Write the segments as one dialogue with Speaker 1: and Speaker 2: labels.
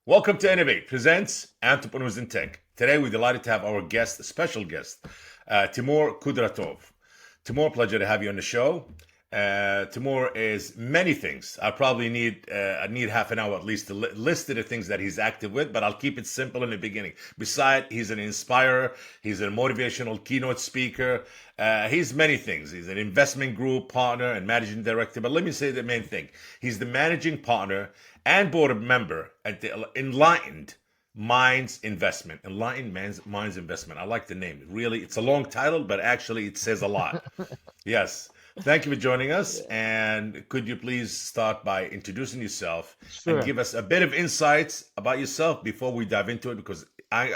Speaker 1: Welcome to Innovate presents Entrepreneurs in Tech. Today, we're delighted to have our guest, a special guest, Timur Kudratov. Timur, pleasure to have you on the show. Timur is many things. I need half an hour at least to list the things that he's active with, but I'll keep it simple in the beginning. Besides, he's an inspirer, he's a motivational keynote speaker. He's many things. He's an investment group partner and managing director. But let me say the main thing: he's the managing partner and board member at the Enlightened Minds Investment. Minds Investment. I like the name. Really, it's a long title, but actually, it says a lot. Yes. Thank you for joining us.
Speaker 2: Yeah,
Speaker 1: And could you please start by introducing yourself and
Speaker 2: sure.
Speaker 1: give us a bit of insights about yourself before we dive into it? Because I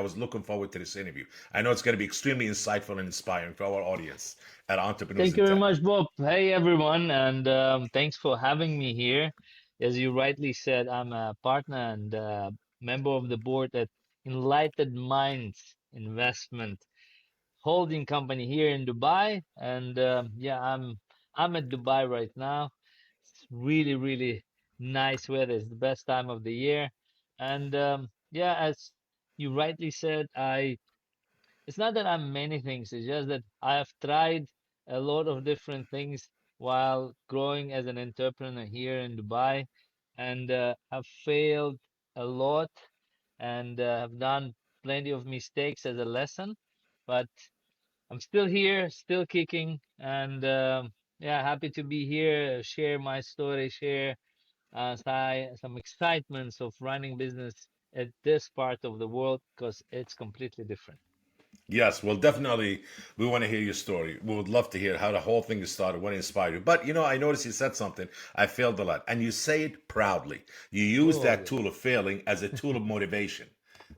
Speaker 1: was looking forward to this interview. I know it's going to be extremely insightful and inspiring for our audience at Entrepreneurs
Speaker 2: Thank
Speaker 1: in
Speaker 2: you very
Speaker 1: Tech.
Speaker 2: much, Bob. Hey, everyone, and thanks for having me here. As you rightly said, I'm a partner and member of the board at Enlightened Minds Investment Holding Company here in Dubai. And yeah, I'm at Dubai right now. It's really nice weather. It's the best time of the year. And yeah, as you rightly said, it's not that I'm many things, it's just that I have tried a lot of different things while growing as an entrepreneur here in Dubai, and I've failed a lot and have done plenty of mistakes as a lesson, but I'm still here, still kicking, and yeah, happy to be here, share my story, share some excitements of running business at this part of the world because it's completely different.
Speaker 1: Yes, well, definitely, we want to hear your story. We would love to hear how the whole thing started, what inspired you. But, I noticed you said something. I failed a lot. And you say it proudly. You use
Speaker 2: Oh,
Speaker 1: that
Speaker 2: yeah.
Speaker 1: tool of failing as a tool of motivation.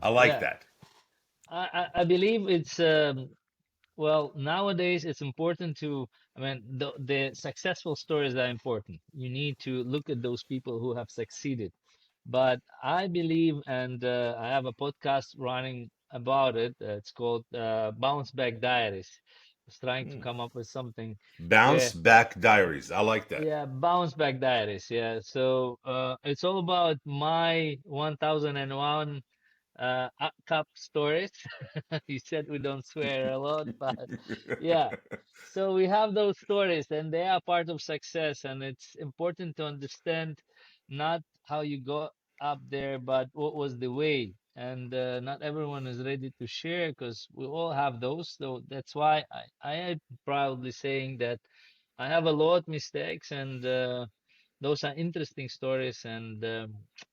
Speaker 1: I like
Speaker 2: Yeah,
Speaker 1: that.
Speaker 2: I believe it's well, nowadays it's important to, I mean, the successful stories are important. You need to look at those people who have succeeded. But I believe, and I have a podcast running about it. It's called Bounce Back Diaries. I was trying to come up with something
Speaker 1: Bounce
Speaker 2: where,
Speaker 1: back diaries. I like that.
Speaker 2: yeah, Bounce Back Diaries. Yeah. So it's all about my 1001 cup stories. You said we don't swear a lot, but yeah. So we have those stories, and they are part of success. And it's important to understand not how you got up there, but what was the way. And not everyone is ready to share because we all have those. So that's why I am proudly saying that I have a lot of mistakes, and those are interesting stories. And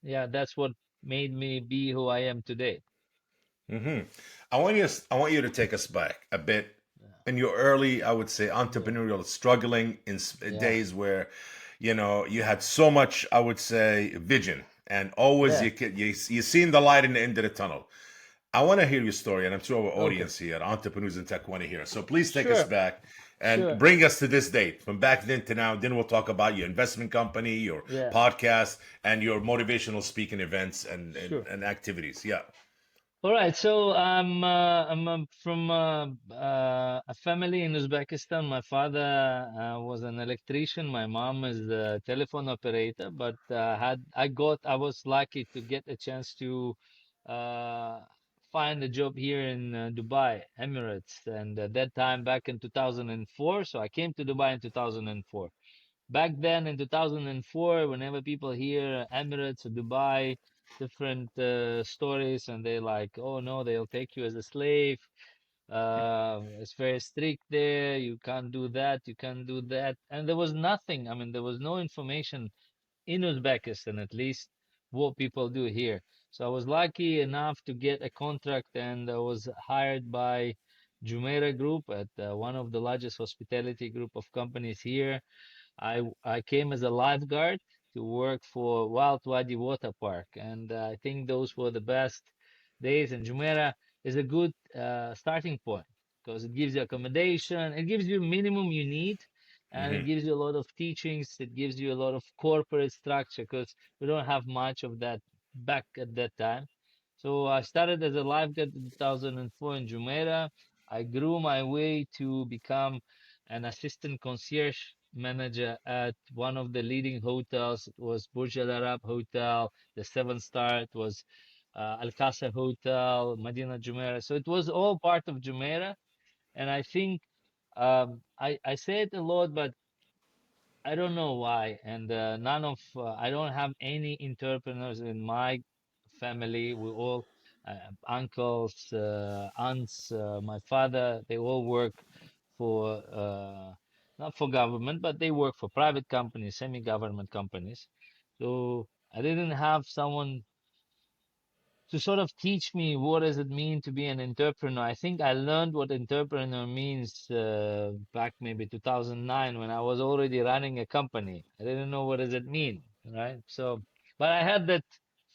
Speaker 2: yeah, that's what made me be who I am today.
Speaker 1: hmm I want you to take us back a bit
Speaker 2: Yeah,
Speaker 1: in your early, I would say,
Speaker 2: yeah,
Speaker 1: entrepreneurial struggling in
Speaker 2: yeah,
Speaker 1: days where, you had so much, I would say, vision, and always
Speaker 2: yeah.
Speaker 1: you seen the light in the end of the tunnel. I want to hear your story, and I'm sure our
Speaker 2: Okay.
Speaker 1: audience here, Entrepreneurs in Tech, want to hear it. So please take us
Speaker 2: Sure,
Speaker 1: back and
Speaker 2: sure.
Speaker 1: bring us to this date, from back then to now. Then we'll talk about your investment company, your
Speaker 2: Yeah,
Speaker 1: podcast, and your motivational speaking events
Speaker 2: sure.
Speaker 1: and activities. Yeah.
Speaker 2: All right. So I'm from a family in Uzbekistan. My father was an electrician. My mom is a telephone operator. But I was lucky to get a chance to uh, find a job here in Dubai, Emirates. And at that time, back in 2004, so I came to Dubai in 2004. Back then in 2004, whenever people hear Emirates or Dubai, different stories, and they're like, oh no, they'll take you as a slave. It's very strict there. You can't do that. You can't do that. And there was nothing. I mean, there was no information in Uzbekistan, at least, what people do here. So I was lucky enough to get a contract, and I was hired by Jumeirah Group at one of the largest hospitality group of companies here. I came as a lifeguard to work for Wild Wadi Water Park, and I think those were the best days. And Jumeirah is a good starting point because it gives you accommodation, it gives you minimum you need, and it
Speaker 1: hmm
Speaker 2: gives you a lot of teachings. It gives you a lot of corporate structure because we don't have much of that back at that time. So I started as a lifeguard in 2004 in Jumeirah. I grew my way to become an assistant concierge manager at one of the leading hotels. It was Burj Al Arab Hotel, the Seven Star. It was Al Qasr Hotel, Medina Jumeirah. So it was all part of Jumeirah. And I think I say it a lot, but I don't know why. And I don't have any entrepreneurs in my family. We all uncles, aunts, my father, they all work for not for government, but they work for private companies, semi-government companies. So I didn't have someone to sort of teach me what does it mean to be an entrepreneur. I think I learned what entrepreneur means back maybe 2009 when I was already running a company. I didn't know what does it mean, right? So, but I had that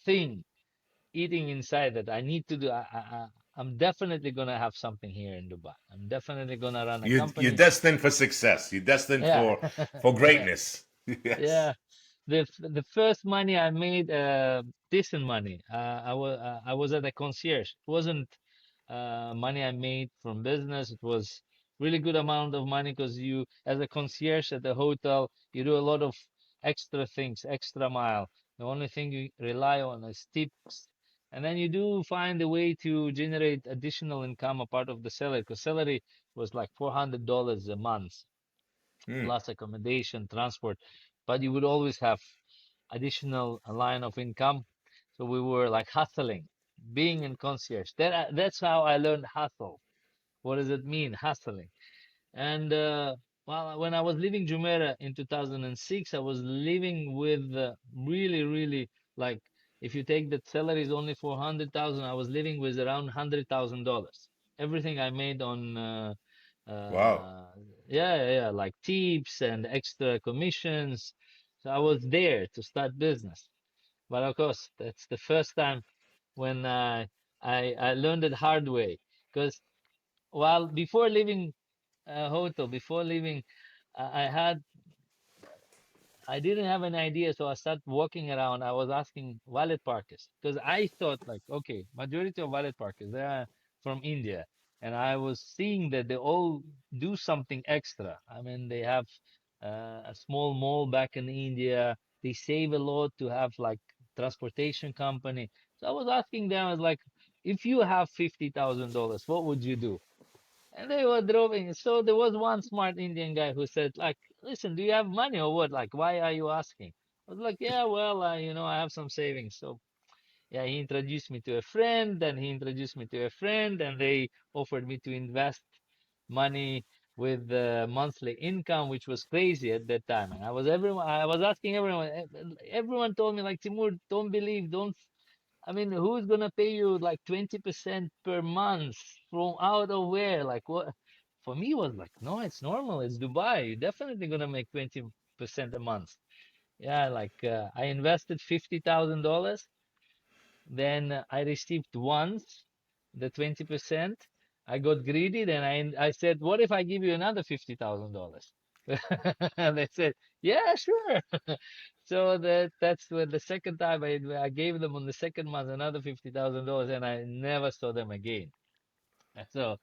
Speaker 2: thing eating inside that I need to do. I'm definitely gonna have something here in Dubai. I'm definitely gonna run a
Speaker 1: You're
Speaker 2: company.
Speaker 1: destined for success. You're destined
Speaker 2: Yeah,
Speaker 1: for
Speaker 2: yeah.
Speaker 1: greatness. Yes.
Speaker 2: Yeah, the first money I made, decent money. I was at a concierge. It wasn't money I made from business. It was really good amount of money because you, as a concierge at the hotel, you do a lot of extra things, extra mile. The only thing you rely on is tips, and then you do find a way to generate additional income apart of the salary. Because salary was like $400 a month
Speaker 1: Mm.
Speaker 2: plus accommodation, transport, but you would always have additional line of income. So we were like hustling, being in concierge. That's how I learned hustle. What does it mean, hustling? And well, when I was leaving Jumeirah in 2006, I was living with really like if you take the salary is only 400,000, I was living with around $100,000. Everything I made on
Speaker 1: Wow.
Speaker 2: uh, yeah, like tips and extra commissions. So I was there to start business. But of course, that's the first time when I learned it hard way because while before leaving hotel before leaving I had I didn't have an idea, so I started walking around. I was asking valet parkers because I thought like, okay, majority of valet parkers they are from India, and I was seeing that they all do something extra. I mean, they have a small mall back in India. They save a lot to have like transportation company. So I was asking them, I was like, if you have $50,000, what would you do? And they were drawing. So there was one smart Indian guy who said, like, listen, do you have money or what? Like, why are you asking? I was like, yeah, well, I have some savings. So yeah, he introduced me to a friend, and he introduced me to a friend, and they offered me to invest money with the monthly income, which was crazy at that time. And I was asking everyone, everyone told me like, Timur, don't believe, don't I mean, who's gonna pay you like 20% per month from out of where? Like what? For me, it was like, no, it's normal. It's Dubai. You're definitely gonna make 20% a month. Yeah, like I invested $50,000, then I received once the 20%. I got greedy, then I said, what if I give you another $50,000? And they said, yeah, sure. So that's when the second time I gave them on the second month another $50,000, and I never saw them again. And so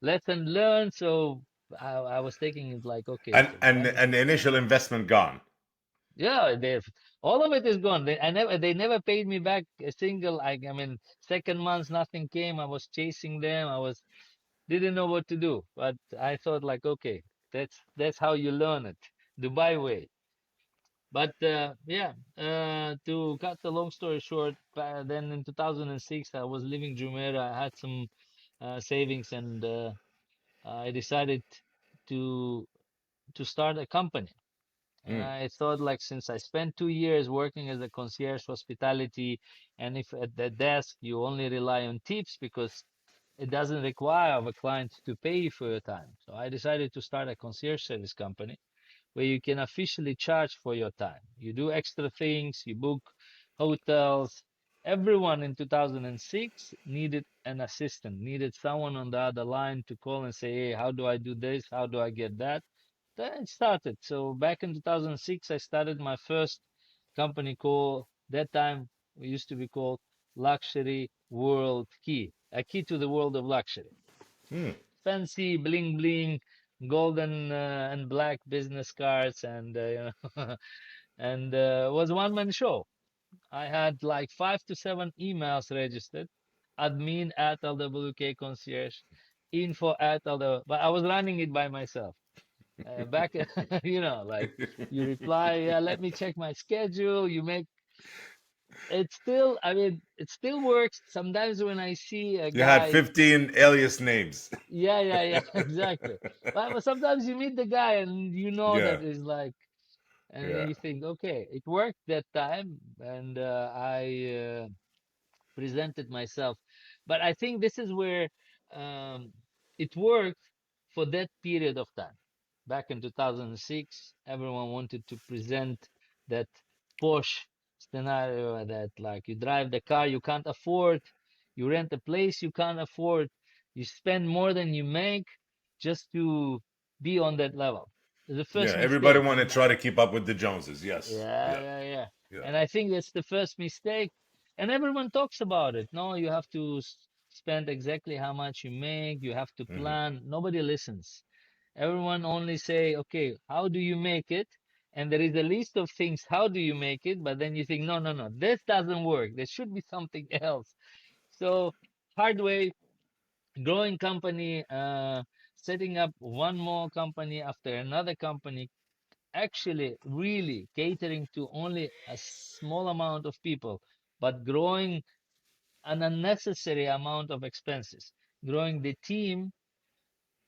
Speaker 2: lesson learned. So I was taking it like, okay,
Speaker 1: And
Speaker 2: so
Speaker 1: and
Speaker 2: money.
Speaker 1: and the initial investment gone.
Speaker 2: Yeah, all of it is gone. They never paid me back a single. I mean, second month nothing came. I was chasing them. Didn't know what to do. But I thought like, okay, that's how you learn it, Dubai way. But yeah, to cut the long story short, then in 2006 I was leaving Jumeirah. I had some savings, and I decided to to start a company. And
Speaker 1: Mm.
Speaker 2: I thought, like, since I spent 2 years working as a concierge hospitality, and if at the desk you only rely on tips because it doesn't require of a client to pay you for your time. So I decided to start a concierge service company where you can officially charge for your time. You do extra things, you book hotels. Everyone in 2006 needed an assistant, needed someone on the other line to call and say, hey, how do I do this? How do I get that? Then it started. So back in 2006, I started my first company called, that time we used to be called Luxury World Key, a key to the world of luxury.
Speaker 1: Mm.
Speaker 2: Fancy, bling bling. golden and black business cards, and and was one-man show. I had like 5 to 7 emails registered, admin at LWK concierge, info at LW, but I was running it by myself. Back, like you reply, yeah, let me check my schedule. You make it still, I mean, it still works. Sometimes when I see a
Speaker 1: You had
Speaker 2: guy,
Speaker 1: 15 alias names.
Speaker 2: yeah, yeah, yeah, exactly. But sometimes you meet the guy and you know
Speaker 1: Yeah,
Speaker 2: that is like, and then
Speaker 1: yeah.
Speaker 2: you think, okay, it worked that time, and I presented myself. But I think this is where um, it worked for that period of time. Back in 2006, everyone wanted to present that Porsche scenario, that like you drive the car you can't afford, you rent a place you can't afford, you spend more than you make just to be on that level. The
Speaker 1: Yeah,
Speaker 2: first
Speaker 1: everybody
Speaker 2: mistake,
Speaker 1: want to
Speaker 2: and
Speaker 1: try to keep up with the Joneses. Yes.
Speaker 2: yeah,
Speaker 1: Yeah.
Speaker 2: yeah, yeah.
Speaker 1: Yeah.
Speaker 2: And I think that's the first mistake. And everyone talks about it. No, you have to spend exactly how much you make. You have to
Speaker 1: Hmm.
Speaker 2: plan. Nobody listens. Everyone only say, okay, how do you make it? And there is a list of things. How do you make it? But then you think, no, no, no, this doesn't work. There should be something else. So hard way, growing company, setting up one more company after another company, actually really catering to only a small amount of people, but growing an unnecessary amount of expenses, growing the team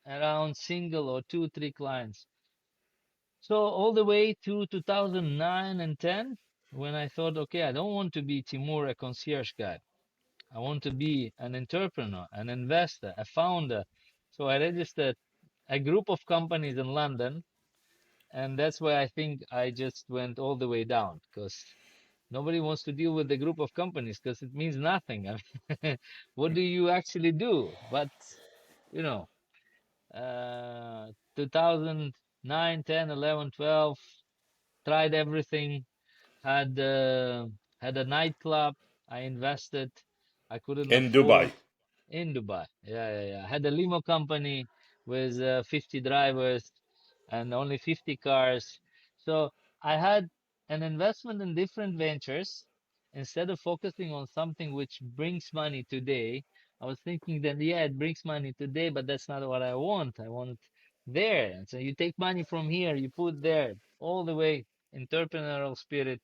Speaker 2: around single or two, three clients. So all the way to 2009 and 10, when I thought, okay, I don't want to be Timur, a concierge guy. I want to be an entrepreneur, an investor, a founder. So I registered a group of companies in London, and that's why I think I just went all the way down, because nobody wants to deal with the group of companies because it means nothing. I mean, what do you actually do? But you know, 2009, 10, 11, 12, tried everything. Had had a nightclub. I invested. I couldn't
Speaker 1: In Dubai.
Speaker 2: afford in Dubai. Yeah, yeah, yeah. I had a limo company with 50 drivers and only 50 cars. So I had an investment in different ventures. Instead of focusing on something which brings money today, I was thinking that, yeah, it brings money today, but that's not what I want. I want there. And so you take money from here, you put there, all the way entrepreneurial spirit.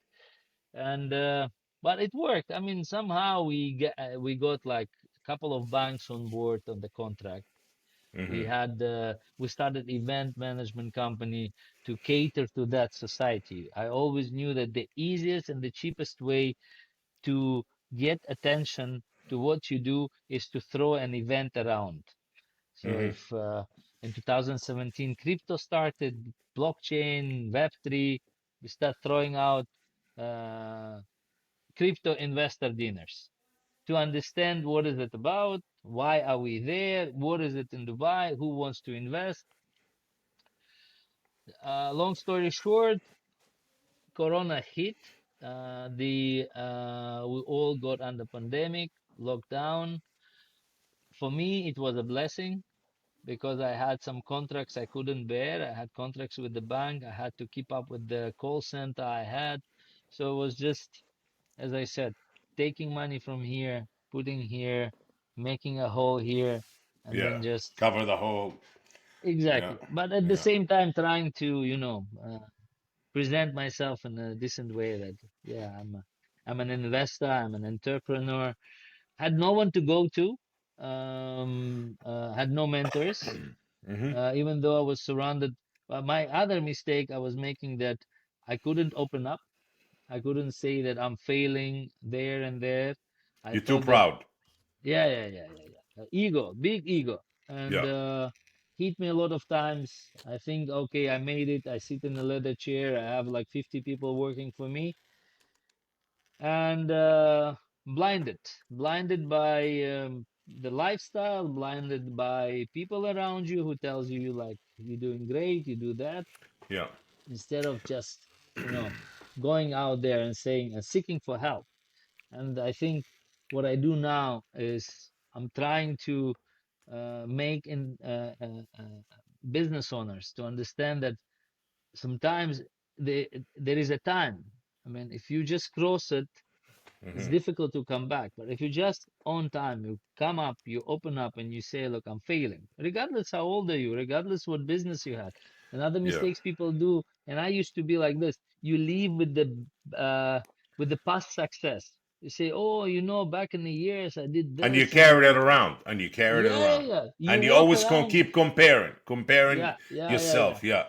Speaker 2: And but it worked. I mean, somehow we got like a couple of banks on board on the contract.
Speaker 1: Hmm.
Speaker 2: We started event management company to cater to that society. I always knew that the easiest and the cheapest way to get attention to what you do is to throw an event around. So
Speaker 1: Hmm.
Speaker 2: if in 2017 crypto started, blockchain, Web3, we start throwing out uh, crypto investor dinners to understand what is it about, why are we there, what is it in Dubai, who wants to invest. Long story short, Corona hit. The We all got under pandemic, lockdown. For me, it was a blessing because I had some contracts I couldn't bear. I had contracts with the bank. I had to keep up with the call center I had. So it was just, as I said, taking money from here, putting here, making a hole here, and
Speaker 1: Yeah.
Speaker 2: then just
Speaker 1: Cover the whole. Yeah.
Speaker 2: exactly. But at the
Speaker 1: Yeah.
Speaker 2: same time, trying to, present myself in a decent way that, yeah, I'm an investor, I'm an entrepreneur. Had no one to go to, had no mentors,
Speaker 1: Hmm.
Speaker 2: even though I was surrounded. My other mistake I was making that I couldn't open up. I couldn't say that I'm failing there and there. I
Speaker 1: You're too
Speaker 2: thought that,
Speaker 1: proud.
Speaker 2: yeah, yeah, yeah, yeah, yeah. Ego, big ego. And
Speaker 1: Yeah.
Speaker 2: hit me a lot of times. I think, okay, I made it. I sit in a leather chair. I have like 50 people working for me. And blinded, blinded by the lifestyle, blinded by people around you who tells you like you're doing great, you do that,
Speaker 1: Yeah.
Speaker 2: instead of just, you know, going out there and saying and seeking for help. And I think what I do now is I'm trying to make business owners to understand that sometimes there is a time. I mean, if you just cross it, it's
Speaker 1: Hmm.
Speaker 2: difficult to come back. But if you just on time, you come up, you open up, and you say, "Look, I'm failing," regardless how old are you, regardless what business you had. Another
Speaker 1: Yeah.
Speaker 2: mistakes people do, and I used to be like this. You leave uh, with the past success. You say, "Oh, back in the years, I did
Speaker 1: And you
Speaker 2: this, and I
Speaker 1: carry it
Speaker 2: did."
Speaker 1: around, and you carry it
Speaker 2: Yeah, yeah,
Speaker 1: around,
Speaker 2: yeah. You
Speaker 1: and you
Speaker 2: walk
Speaker 1: always
Speaker 2: around.
Speaker 1: keep comparing
Speaker 2: Yeah, yeah, yeah, yeah.
Speaker 1: yourself. Yeah.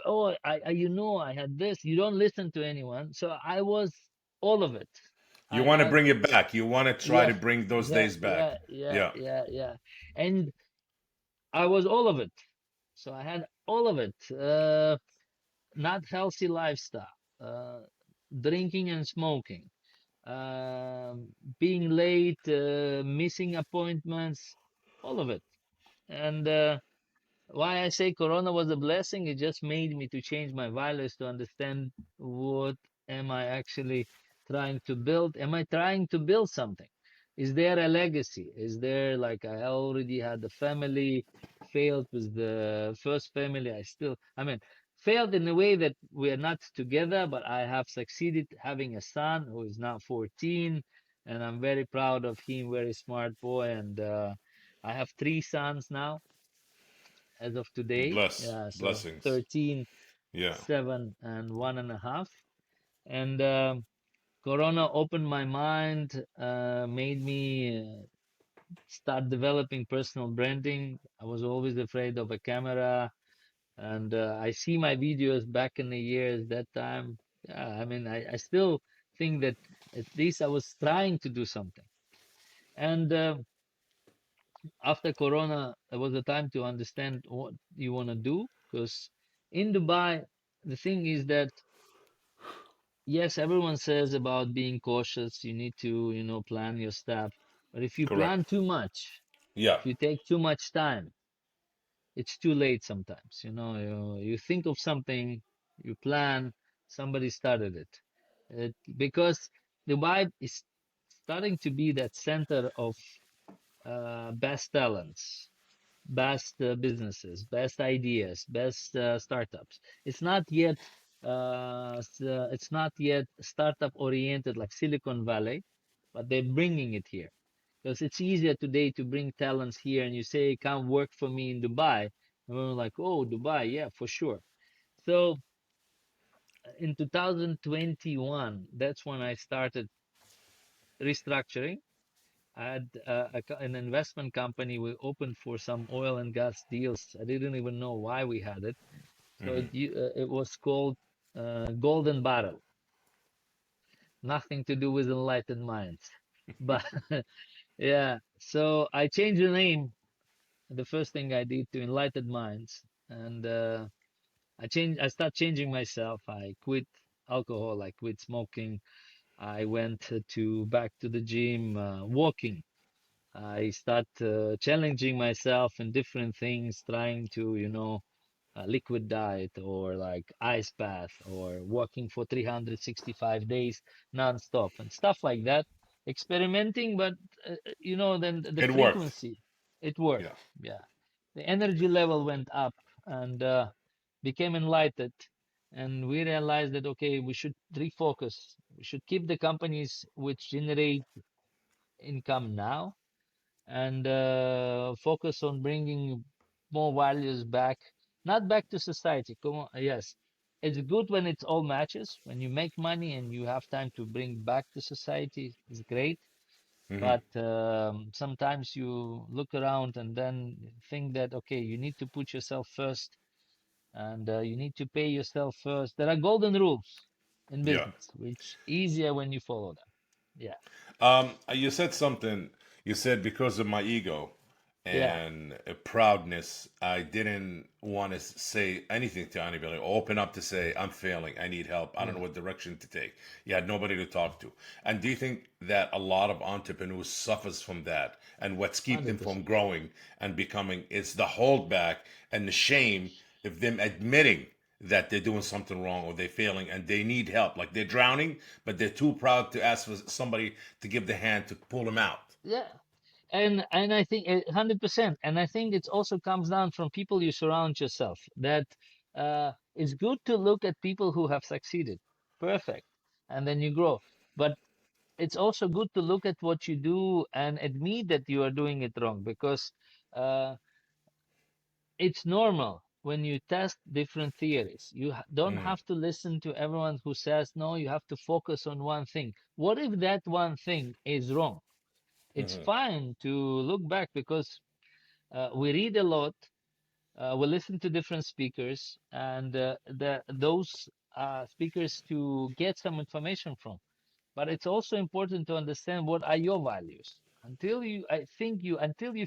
Speaker 2: Oh, I had this. You don't listen to anyone. So I was all of it.
Speaker 1: You
Speaker 2: I
Speaker 1: want to
Speaker 2: had,
Speaker 1: bring it back. You want to try to
Speaker 2: yeah,
Speaker 1: bring those
Speaker 2: yeah,
Speaker 1: days
Speaker 2: yeah,
Speaker 1: back.
Speaker 2: yeah,
Speaker 1: Yeah.
Speaker 2: yeah, yeah. And I was all of it. So I had all of it. Not healthy lifestyle, uh, drinking and smoking, being late, missing appointments, all of it. And why I say Corona was a blessing, it just made me to change my values to understand what am I actually trying to build. Am I trying to build something? Is there a legacy? Is there, like, I already had a family, failed with the first family. I mean, failed in a way that we are not together, but I have succeeded having a son who is now 14, and I'm very proud of him, very smart boy. And I have three sons now as of today. Yeah, so
Speaker 1: Blessings.
Speaker 2: 13,
Speaker 1: Yeah.
Speaker 2: 7, and 1.5. And Corona opened my mind, made me start developing personal branding. I was always afraid of a camera, and I see my videos back in the years that time. Yeah, I mean, I still think that at least I was trying to do something. And after Corona, it was a time to understand what you want to do. Because in Dubai, the thing is that, yes, everyone says about being cautious. You need to, plan your stuff. But if you plan
Speaker 1: Correct.
Speaker 2: too much,
Speaker 1: Yeah.
Speaker 2: if you take too much time, it's too late sometimes. You think of something, you plan, somebody started it. Because Dubai is starting to be that center of best talents, best businesses, best ideas, best startups. It's not yet startup oriented like Silicon Valley, but they're bringing it here because it's easier today to bring talents here. And you say, "Come work for me in Dubai," and we're like, "Oh, Dubai, yeah, for sure." So in 2021, that's when I started restructuring. I had an investment company we opened for some oil and gas deals. I didn't even know why we had it. So it was called Golden Barrel. Nothing to do with Enlightened Minds. But yeah, so I changed the name. The first thing I did to Enlightened Minds, and I start changing myself. I quit alcohol. I quit smoking. I went to back to the gym, walking. I start challenging myself in different things, trying to, a liquid diet or like ice bath or walking for 365 days nonstop and stuff like that. Experimenting, but then the
Speaker 1: It worked.
Speaker 2: frequency, it worked.
Speaker 1: Yeah.
Speaker 2: Yeah, the energy level went up and became enlightened, and we realized that okay, we should refocus. We should keep the companies which generate income now and focus on bringing more values back, not back to society. Come on, yes, it's good when it all matches. When you make money and you have time to bring back to society, it's great.
Speaker 1: Hmm.
Speaker 2: But sometimes you look around and then think that okay, you need to put yourself first, and you need to pay yourself first. There are golden rules in
Speaker 1: Yeah.
Speaker 2: business, which easier when you follow them. Yeah,
Speaker 1: You said something. You said because of my ego
Speaker 2: yeah,
Speaker 1: and proudness, I didn't want to say anything to anybody. Open up to say I'm failing. I need help. I don't
Speaker 2: yeah,
Speaker 1: know what direction to take. You had nobody to talk to. And do you think that a lot of entrepreneurs suffers from that? And what's keep them from
Speaker 2: 100%.
Speaker 1: growing and becoming is the holdback and the shame of them admitting that they're doing something wrong or they're failing and they need help. Like they're drowning, but they're too proud to ask for somebody to give the hand to pull them out.
Speaker 2: Yeah. And I think 100%. And I think it also comes down from people you surround yourself. That it's good to look at people who have succeeded, perfect, and then you grow. But it's also good to look at what you do and admit that you are doing it wrong, because uh, it's normal when you test different theories. You don't
Speaker 1: Mm,
Speaker 2: have to listen to everyone who says no. You have to focus on one thing. What if that one thing is wrong? It's
Speaker 1: mhm.
Speaker 2: fine to look back, because we read a lot, we listen to different speakers, and those speakers to get some information from. But it's also important to understand what are your values. Until you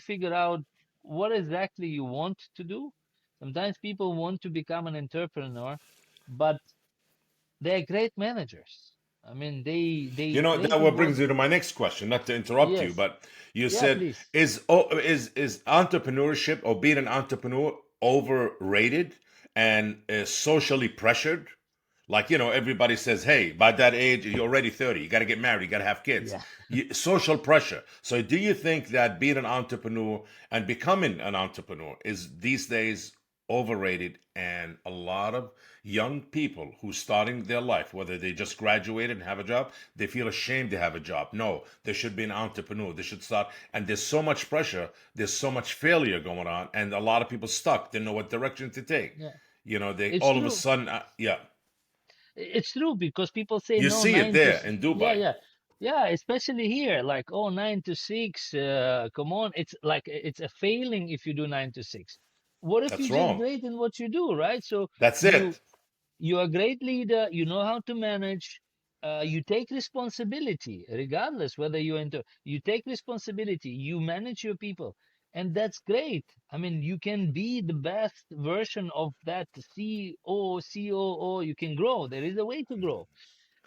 Speaker 2: figure out what exactly you want to do. Sometimes people want to become an entrepreneur, but they're great managers. I mean, they
Speaker 1: You know,
Speaker 2: great
Speaker 1: that
Speaker 2: in
Speaker 1: what
Speaker 2: what.
Speaker 1: brings me to my next question. Not to interrupt you,
Speaker 2: Yes,
Speaker 1: but you
Speaker 2: yeah,
Speaker 1: said
Speaker 2: please.
Speaker 1: is entrepreneurship or being an entrepreneur overrated and socially pressured? Like, everybody says, hey, by that age, you're already 30. You got to get married. You got to have kids.
Speaker 2: Yeah,
Speaker 1: Social pressure. So, do you think that being an entrepreneur and becoming an entrepreneur is these days overrated? And a lot of young people who starting their life, whether they just graduated and have a job, they feel ashamed to have a job. No, they should be an entrepreneur. They should start. And there's so much pressure. There's so much failure going on. And a lot of people stuck. They know what direction to take.
Speaker 2: yeah.
Speaker 1: They
Speaker 2: It's
Speaker 1: all of a
Speaker 2: true.
Speaker 1: sudden, yeah.
Speaker 2: It's true, because people say
Speaker 1: You
Speaker 2: no,
Speaker 1: see it there in
Speaker 2: yeah,
Speaker 1: Dubai.
Speaker 2: yeah, yeah, especially here, like, oh, 9 to 6, come on. It's like it's a failing if you do 9 to 6. What if
Speaker 1: That's
Speaker 2: you're just
Speaker 1: wrong.
Speaker 2: great in what you do, right? So
Speaker 1: That's
Speaker 2: you
Speaker 1: it.
Speaker 2: you're a great leader. You know how to manage. You take responsibility, regardless whether you enter. You take responsibility. You manage your people, and that's great. I mean, you can be the best version of that CEO, COO. You can grow. There is a way to grow,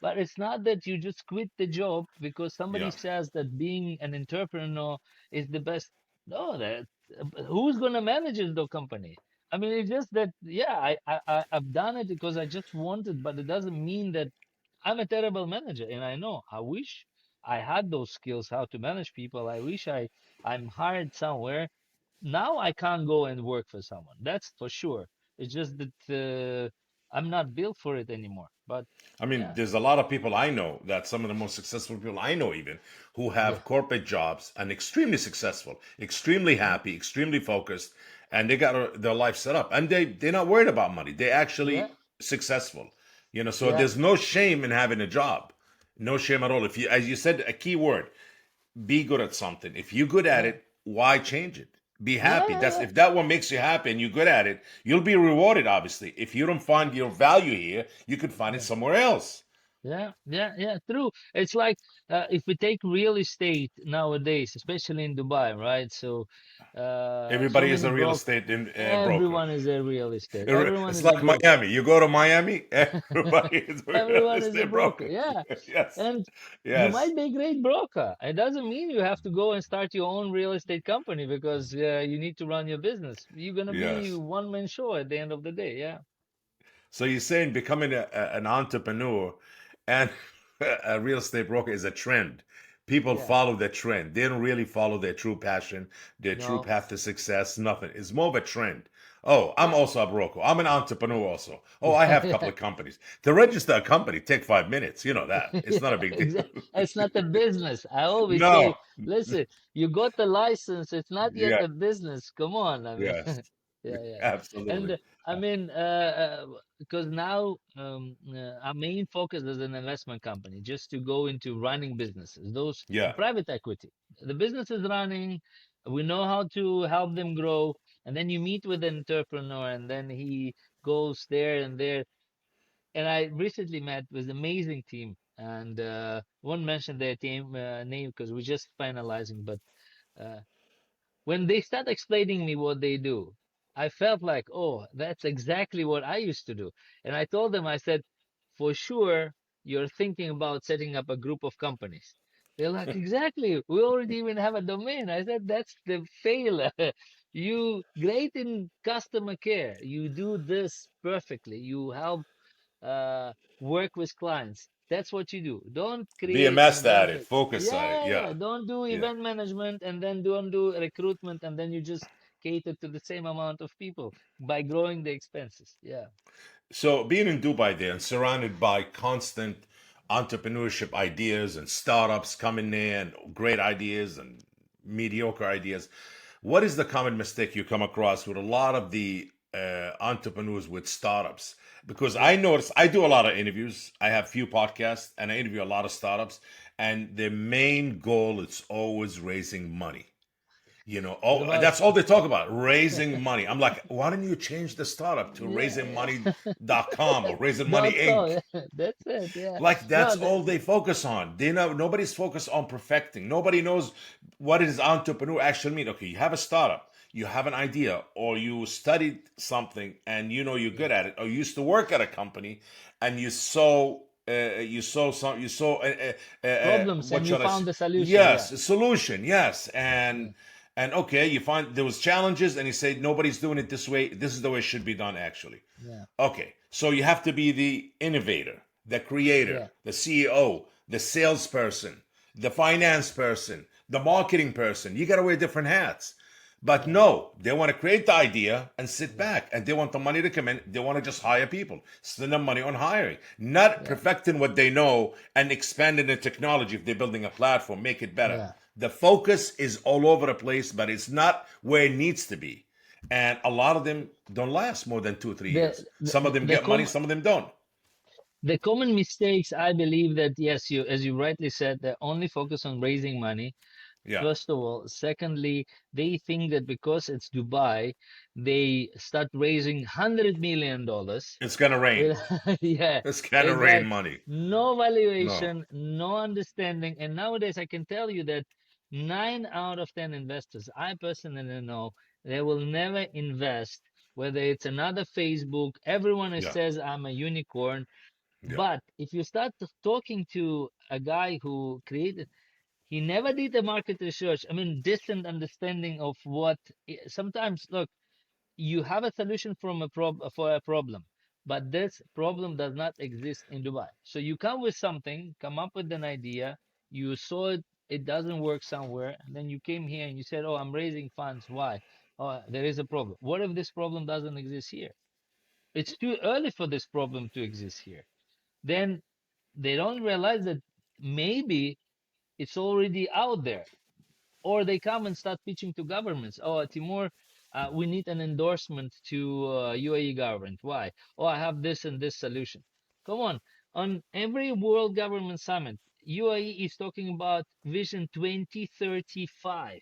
Speaker 2: but it's not that you just quit the job because somebody
Speaker 1: Yeah.
Speaker 2: says that being an entrepreneur is the best. No, that who's gonna manage the company? I mean, it's just that, yeah, I've done it because I just wanted, but it doesn't mean that I'm a terrible manager. And I know, I wish I had those skills how to manage people. I wish I'm hired somewhere. Now I can't go and work for someone. That's for sure. It's just that I'm not built for it anymore. But
Speaker 1: I mean,
Speaker 2: yeah,
Speaker 1: there's a lot of people I know that some of the most successful people I know, even who
Speaker 2: yeah,
Speaker 1: have corporate jobs and extremely successful, extremely
Speaker 2: yeah,
Speaker 1: happy, extremely focused, and they got their life set up, and they're not worried about money. They're
Speaker 2: yeah,
Speaker 1: actually successful. So
Speaker 2: yeah,
Speaker 1: there's no shame in having a job, no shame at all. If you, as you said, a key word, be good at something. If you're good at
Speaker 2: yeah,
Speaker 1: it, why change it? Be
Speaker 2: yeah,
Speaker 1: happy.
Speaker 2: yeah,
Speaker 1: That's
Speaker 2: yeah,
Speaker 1: if that one makes you happy and you're good at it, you'll be rewarded. Obviously, if you don't find your value here, you could find it
Speaker 2: yeah.
Speaker 1: somewhere else.
Speaker 2: Yeah, yeah, yeah, true. It's like if we take real estate nowadays, especially in Dubai, right? So, so
Speaker 1: Everybody is
Speaker 2: many
Speaker 1: a real
Speaker 2: broke.
Speaker 1: estate broker.
Speaker 2: Everyone is a real estate. Everyone
Speaker 1: It's
Speaker 2: is a
Speaker 1: like
Speaker 2: broker.
Speaker 1: Miami. You go to Miami, everybody is a real
Speaker 2: Everyone is a
Speaker 1: estate
Speaker 2: broker.
Speaker 1: broker.
Speaker 2: Yeah,
Speaker 1: Yes,
Speaker 2: and you
Speaker 1: yes,
Speaker 2: might be a great broker. It doesn't mean you have to go and start your own real estate company because you need to run your business. You're gonna be
Speaker 1: yes.
Speaker 2: one man show at the end of the day. Yeah,
Speaker 1: So you're saying becoming an entrepreneur and a real estate broker is a trend. People
Speaker 2: yeah.
Speaker 1: follow the trend. They don't really follow their true passion, their true
Speaker 2: No.
Speaker 1: path to success, nothing. It's more of a trend. Oh, I'm
Speaker 2: Yeah.
Speaker 1: also a broker. I'm an entrepreneur also. Oh, I have a couple
Speaker 2: Yeah.
Speaker 1: of companies. To register a company take 5 minutes. You know that. It's not a
Speaker 2: Yeah,
Speaker 1: big
Speaker 2: exactly.
Speaker 1: deal.
Speaker 2: It's not a business. I always
Speaker 1: No.
Speaker 2: say, listen, you got the license. It's not yet
Speaker 1: Yeah.
Speaker 2: a business. Come on. I mean,
Speaker 1: Yes.
Speaker 2: yeah, yeah. And
Speaker 1: Absolutely.
Speaker 2: I mean, because now our main focus is an investment company, just to go into running businesses, those
Speaker 1: Yeah.
Speaker 2: private equity. The business is running. We know how to help them grow. And then you meet with an entrepreneur, and then he goes there and there. And I recently met with an amazing team, and won't mention their team name because we're just finalizing. But uh, when they start explaining me what they do, I felt like, oh, that's exactly what I used to do. And I told them, I said, for sure, you're thinking about setting up a group of companies. They're like, exactly. We already even have a domain. I said, that's the failure. You great in customer care. You do this perfectly. You help. work with clients. That's what you do. Don't
Speaker 1: Be a
Speaker 2: create and
Speaker 1: master at
Speaker 2: then
Speaker 1: it. Focus on it.
Speaker 2: yeah,
Speaker 1: Yeah.
Speaker 2: yeah. Don't do
Speaker 1: Yeah.
Speaker 2: event management and then don't do recruitment and then you just cater to the same amount of people by growing the expenses. Yeah.
Speaker 1: So being in Dubai there and surrounded by constant entrepreneurship ideas and startups coming in, great ideas and mediocre ideas, what is the common mistake you come across with a lot of the entrepreneurs with startups? Because I
Speaker 2: Yeah.
Speaker 1: notice I do a lot of interviews. I have few podcasts and I interview a lot of startups, and their main goal is always raising money.
Speaker 2: It's
Speaker 1: Oh,
Speaker 2: about
Speaker 1: that's all they talk about, raising money. I'm like, why don't you change the startup to
Speaker 2: yeah,
Speaker 1: raisingmoney.com or raising money
Speaker 2: dot com.
Speaker 1: Inc.
Speaker 2: Yeah, that's it. Yeah.
Speaker 1: Like
Speaker 2: No,
Speaker 1: that's all they focus on. They know nobody's focused on perfecting. Nobody knows what does entrepreneur actually mean. Okay, you have a startup, you have an idea, or you studied something and you know you're
Speaker 2: yeah.
Speaker 1: good at it, or you used to work at a company and
Speaker 2: Problems
Speaker 1: what
Speaker 2: and you
Speaker 1: shall I
Speaker 2: found
Speaker 1: say?
Speaker 2: the solution. Yeah.
Speaker 1: Yes, a solution. Yes,
Speaker 2: Yeah.
Speaker 1: and okay, you find there was challenges, and you say nobody's doing it this way. This is the way it should be done, actually.
Speaker 2: Yeah.
Speaker 1: Okay, so you have to be the innovator, the creator,
Speaker 2: Yeah.
Speaker 1: the CEO, the salesperson, the finance person, the marketing person. You got to wear different hats. But
Speaker 2: Yeah.
Speaker 1: no, they want to create the idea and sit
Speaker 2: Yeah.
Speaker 1: back, and they want the money to come in. They want to just hire people, spend the money on hiring, not
Speaker 2: Yeah.
Speaker 1: perfecting what they know and expanding the technology. If they're building a platform, make it better.
Speaker 2: Yeah.
Speaker 1: The focus is all over the place, but it's not where it needs to be. And a lot of them don't last more than 2 or 3 years.
Speaker 2: The
Speaker 1: Some of
Speaker 2: the
Speaker 1: them
Speaker 2: the
Speaker 1: get money,
Speaker 2: com
Speaker 1: some of them don't.
Speaker 2: the common mistakes, I believe that yes, you as you rightly said, they only focus on raising money.
Speaker 1: Yeah,
Speaker 2: First of all, secondly, they think that because it's Dubai, they start raising $100 million
Speaker 1: it's gonna rain.
Speaker 2: with yeah,
Speaker 1: It's gonna rain
Speaker 2: exact
Speaker 1: money.
Speaker 2: no
Speaker 1: No.
Speaker 2: valuation, no understanding. And nowadays I can tell you that 9 out of 10 investors, I personally know, they will never invest, whether it's another Facebook, everyone
Speaker 1: Yeah,
Speaker 2: says I'm a unicorn.
Speaker 1: yeah.
Speaker 2: But if you start talking to a guy who created, he never did the market research. I mean, distant understanding of what sometimes look, you have a solution from for a problem, but this problem does not exist in Dubai. So you come with something, come up with an idea, you saw it, it doesn't work somewhere, and then you came here and you said, "Oh, I'm raising funds. Why? Oh, there is a problem. What if this problem doesn't exist here? It's too early for this problem to exist here." Then they don't realize that maybe it's already out there, or they come and start pitching to governments. Oh, Timur, we need an endorsement to UAE government. Why? Oh, I have this and this solution. Come on every world government summit, UAE is talking about Vision 2035.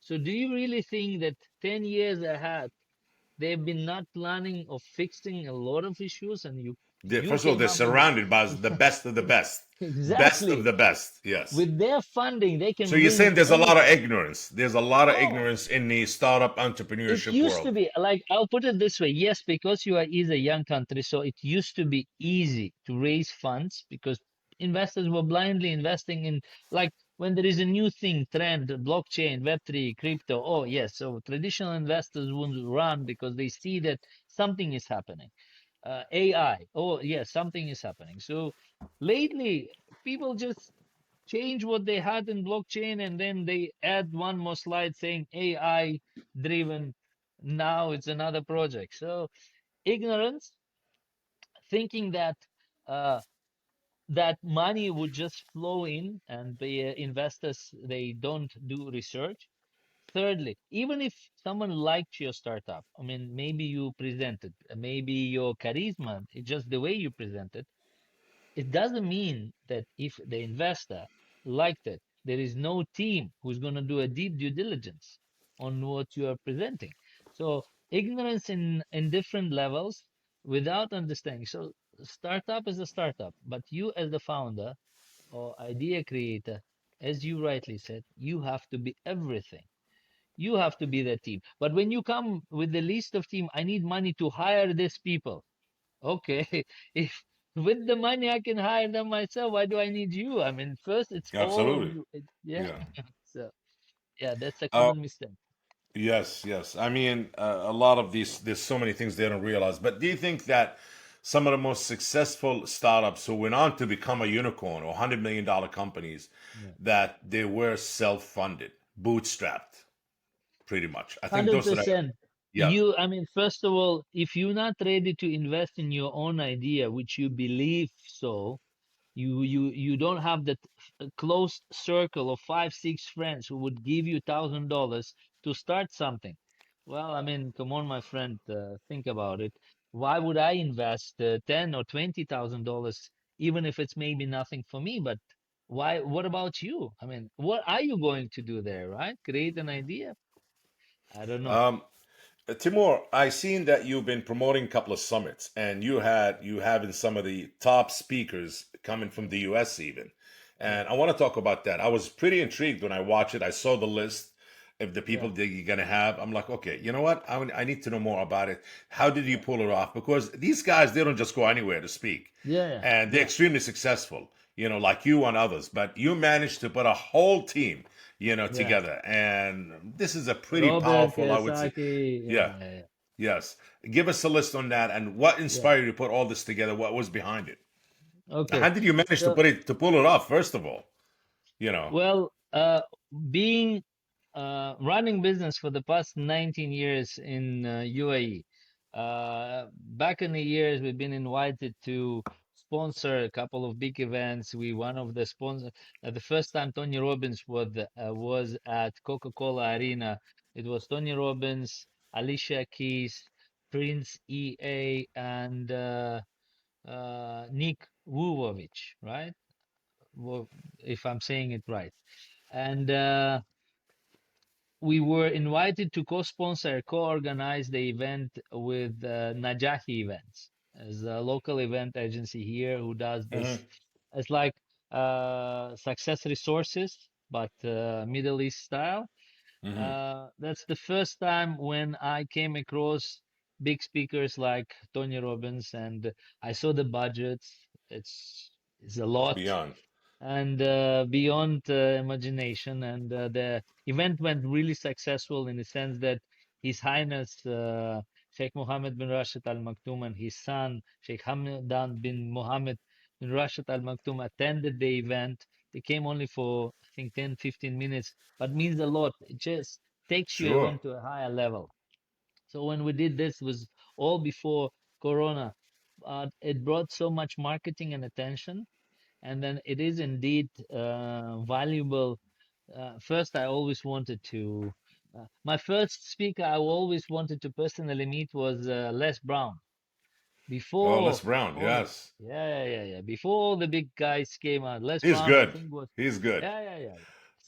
Speaker 2: So do you really think that 10 years ahead they've been not planning of fixing a lot of issues, and you
Speaker 1: First of all,
Speaker 2: came
Speaker 1: they're
Speaker 2: up with
Speaker 1: surrounded by the best of the best. Best of
Speaker 2: exactly
Speaker 1: the best. Yes.
Speaker 2: with their funding they
Speaker 1: So
Speaker 2: can
Speaker 1: you're
Speaker 2: win
Speaker 1: saying there's a lot of
Speaker 2: anything.
Speaker 1: ignorance. There's a lot of
Speaker 2: Oh,
Speaker 1: ignorance in the startup
Speaker 2: it
Speaker 1: entrepreneurship
Speaker 2: used to
Speaker 1: world.
Speaker 2: be like, I'll put it this way. Yes, because UAE is a young country, so it used to be easy to raise funds because investors were blindly investing in, like, when there is a new thing, trend, blockchain, Web3, crypto. Oh, yes. So traditional investors would run because they see that something is happening. AI. Oh, yes, something is happening. So lately, people just change what they had in blockchain and then they add one more slide saying AI driven. Now it's another project. So ignorance, thinking that uh, that money would just flow in and the investors, they don't do research. Thirdly, even if someone liked your startup, I mean, maybe you presented, maybe your charisma, just the way you presented, it doesn't mean that if the investor liked it, there is no team who's going to do a deep due diligence on what you are presenting. So ignorance in different levels without understanding. So startup is a startup, but you as the founder or idea creator, as you rightly said, you have to be everything. You have to be the team. But when you come with the list of team, I need money to hire these people. Okay, if with the money I can hire them myself, why do I need you? I mean, first it's all of
Speaker 1: Absolutely.
Speaker 2: you. Yeah.
Speaker 1: Yeah.
Speaker 2: So yeah, that's a
Speaker 1: Uh,
Speaker 2: common mistake.
Speaker 1: yes, yes. I mean, a lot of these, there's so many things they don't realize. But do you think that some of the most successful startups who went on to become a unicorn or $100 million companies,
Speaker 2: Yeah.
Speaker 1: that they were self-funded, bootstrapped, pretty much. I think those are the,
Speaker 2: 100%.
Speaker 1: yeah.
Speaker 2: I mean, first of all, if you're not ready to invest in your own idea, which you believe so, you don't have that close circle of 5 6 friends who would give you $1,000 to start something. Well, I mean, come on, my friend, think about it. Why would I invest ten or $20,000, even if it's maybe nothing for me? But why? What about you? I mean, what are you going to do there, right? Create an idea? I don't know.
Speaker 1: Um, Timur, I seen that you've been promoting a couple of summits, and you having some of the top speakers coming from
Speaker 2: Yeah,
Speaker 1: the U.S. even,
Speaker 2: yeah,
Speaker 1: and I want to talk about that. I was pretty intrigued when I watched it. I saw the list of the people
Speaker 2: yeah,
Speaker 1: that you're gonna have. I'm like, okay, you know what? I need to know more about it. How did you
Speaker 2: yeah,
Speaker 1: pull it off? Because these guys, they don't just go anywhere to speak,
Speaker 2: yeah, yeah,
Speaker 1: and they're
Speaker 2: yeah,
Speaker 1: extremely successful. Like you and others, but you managed to put a whole team,
Speaker 2: yeah.
Speaker 1: together, and this is a pretty
Speaker 2: Robert
Speaker 1: powerful, I would say.
Speaker 2: Kiyosaki. Yeah,
Speaker 1: Yeah.
Speaker 2: yeah,
Speaker 1: Yes. Give us a list on that and what
Speaker 2: yeah,
Speaker 1: inspired you to put all this together? What was behind it?
Speaker 2: yeah.
Speaker 1: How
Speaker 2: Okay.
Speaker 1: did you manage to
Speaker 2: So,
Speaker 1: pull it off, first of all? You know.
Speaker 2: well, being running business for the past 19 years in UAE. Back in the years, we've been invited to sponsor a couple of big events. We one of the sponsors. The first time Tony Robbins was at Coca-Cola Arena. It was Tony Robbins, Alicia Keys, Prince EA, and Nick Vujovic, right? If I'm saying it right. And we were invited to co-sponsor, co-organize the event with Najahi Events, as a local event agency here who does this.
Speaker 1: Hmm.
Speaker 2: It's like success resources, but Middle East style.
Speaker 1: Hmm.
Speaker 2: That's the first time when I came across big speakers like Tony Robbins, and I saw the budgets. It's a
Speaker 1: It's
Speaker 2: lot
Speaker 1: beyond.
Speaker 2: and beyond imagination. And the event went really successful in the sense that His Highness Sheikh Mohammed bin Rashid Al Maktoum and his son Sheikh Hamdan bin Mohammed bin Rashid Al Maktoum attended the event. They came only for, I think, 10 15 minutes, but means a lot. It just takes your
Speaker 1: Sure.
Speaker 2: event to a higher level. So when we did this, was all before Corona. It brought so much marketing and attention, and then it is indeed valuable. First, I always wanted to. My first speaker I always wanted to personally meet was Les Brown.
Speaker 1: Oh,
Speaker 2: Before
Speaker 1: Les Brown.
Speaker 2: all the
Speaker 1: Yes.
Speaker 2: yeah, yeah, yeah, yeah. Before all the big guys came out, Les
Speaker 1: He's
Speaker 2: Brown I
Speaker 1: good.
Speaker 2: think was
Speaker 1: He's good.
Speaker 2: yeah, yeah, yeah, yeah.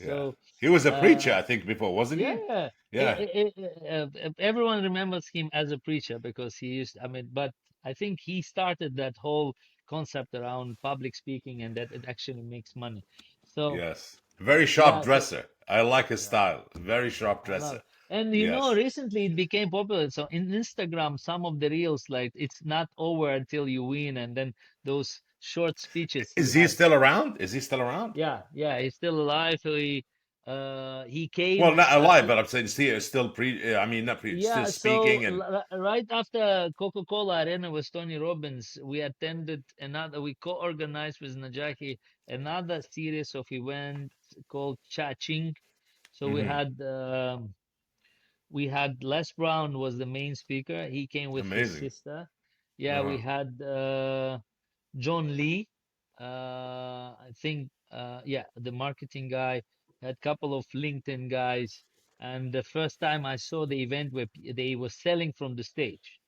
Speaker 1: Yeah.
Speaker 2: So
Speaker 1: He was a preacher,
Speaker 2: uh,
Speaker 1: I think, before, wasn't
Speaker 2: yeah,
Speaker 1: he?
Speaker 2: yeah.
Speaker 1: Yeah.
Speaker 2: Everyone remembers him as a preacher because he used, I mean, but I think he started that whole concept around public speaking and that it actually makes money. So,
Speaker 1: Yes. Very sharp
Speaker 2: yeah, so
Speaker 1: dresser. I like his
Speaker 2: yeah,
Speaker 1: style. Very sharp
Speaker 2: I love
Speaker 1: dresser.
Speaker 2: it. And
Speaker 1: Yes.
Speaker 2: recently it became popular. So in Instagram, some of the reels, like it's not over until you win, and then those short speeches he
Speaker 1: Is he
Speaker 2: had.
Speaker 1: still around? Is he still around?
Speaker 2: Yeah, yeah, he's still alive. He
Speaker 1: Well,
Speaker 2: came.
Speaker 1: not alive, but I'm saying still I mean, not still
Speaker 2: Yeah, so
Speaker 1: speaking and.
Speaker 2: right after Coca-Cola Arena with Tony Robbins, we attended we co-organized with Najahi another series of events called Cha-Ching. So
Speaker 1: Hmm.
Speaker 2: we had Les Brown was the main speaker. He came with his
Speaker 1: Amazing.
Speaker 2: sister. Yeah, we
Speaker 1: Uh-huh.
Speaker 2: had John Lee. I think yeah, the marketing guy. Had a couple of LinkedIn guys. And the first time I saw the event where they were selling from the stage,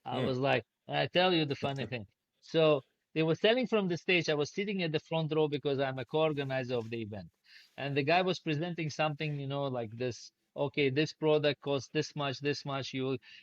Speaker 2: I
Speaker 1: Hmm.
Speaker 2: was like, I tell you the funny thing. So they were selling from the stage. I was sitting at the front row because I'm a co-organizer of the event. And the guy was presenting something, like this. Okay, this product costs this much,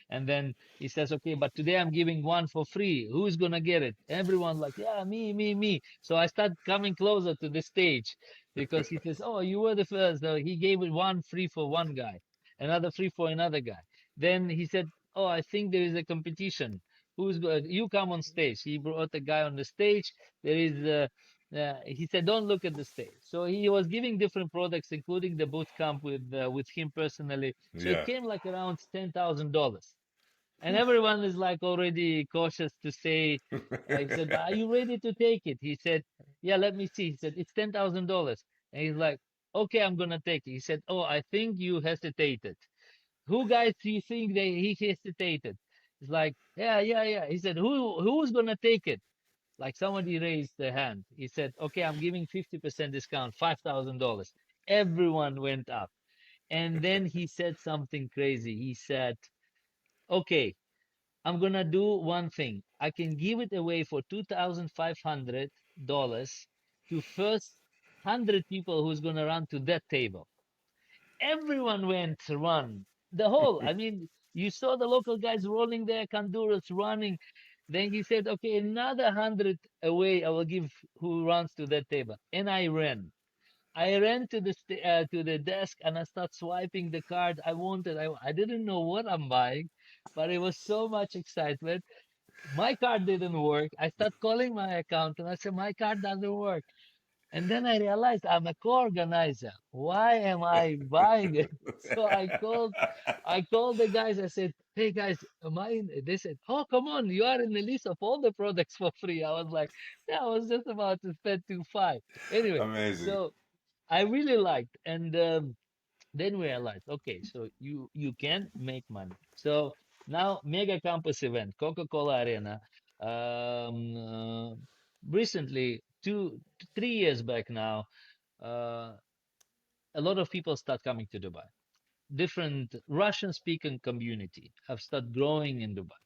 Speaker 2: and then he says, okay, but today I'm giving one for free. Who's gonna get it? Everyone like, yeah, me, me, me. So I start coming closer to the stage because he says, oh, you were the first. So he gave it one free for one guy, another free for another guy. Then he said, oh, I think there is a competition. You come on stage. He brought a guy on the stage. There is, he said, don't look at the stage. So he was giving different products, including the boot camp with him personally. So it
Speaker 1: Yeah.
Speaker 2: came like around $10,000. And everyone is like already cautious to say, he said, but are you ready to take it? He said, yeah, let me see. He said, it's $10,000. And he's like, okay, I'm going to take it. He said, oh, I think you hesitated. Who guys do you think he hesitated? It's like, yeah, yeah, yeah. He said, who's going to take it? Like somebody raised their hand. He said, okay, I'm giving 50% discount, $5,000. Everyone went up. And then he said something crazy. He said, okay, I'm gonna do one thing. I can give it away for $2,500 to first 100 people who's gonna run to that table. Everyone went to run. The whole, I mean, you saw the local guys rolling their Honduras running. Then he said, okay, another 100 away I will give who runs to that table. And I ran. I ran to to the desk and I start swiping the card I wanted. I didn't know what I'm buying, but it was so much excitement. My card didn't work. I start calling my accountant. I said, my card doesn't work. And then I realized I'm a co-organizer. Why am I buying it? So I called the guys. I said, hey guys, am I in? They said, oh, come on. You are in the list of all the products for free. I was like, yeah, I was just about to spend 2.5. Anyway,
Speaker 1: Amazing.
Speaker 2: so I really liked, and then we realized, okay, so you can make money. So now mega campus event, Coca-Cola Arena. Um, uh, Recently, 3 years back now, uh, a lot of people start coming to Dubai. Different Russian-speaking community have started growing in Dubai.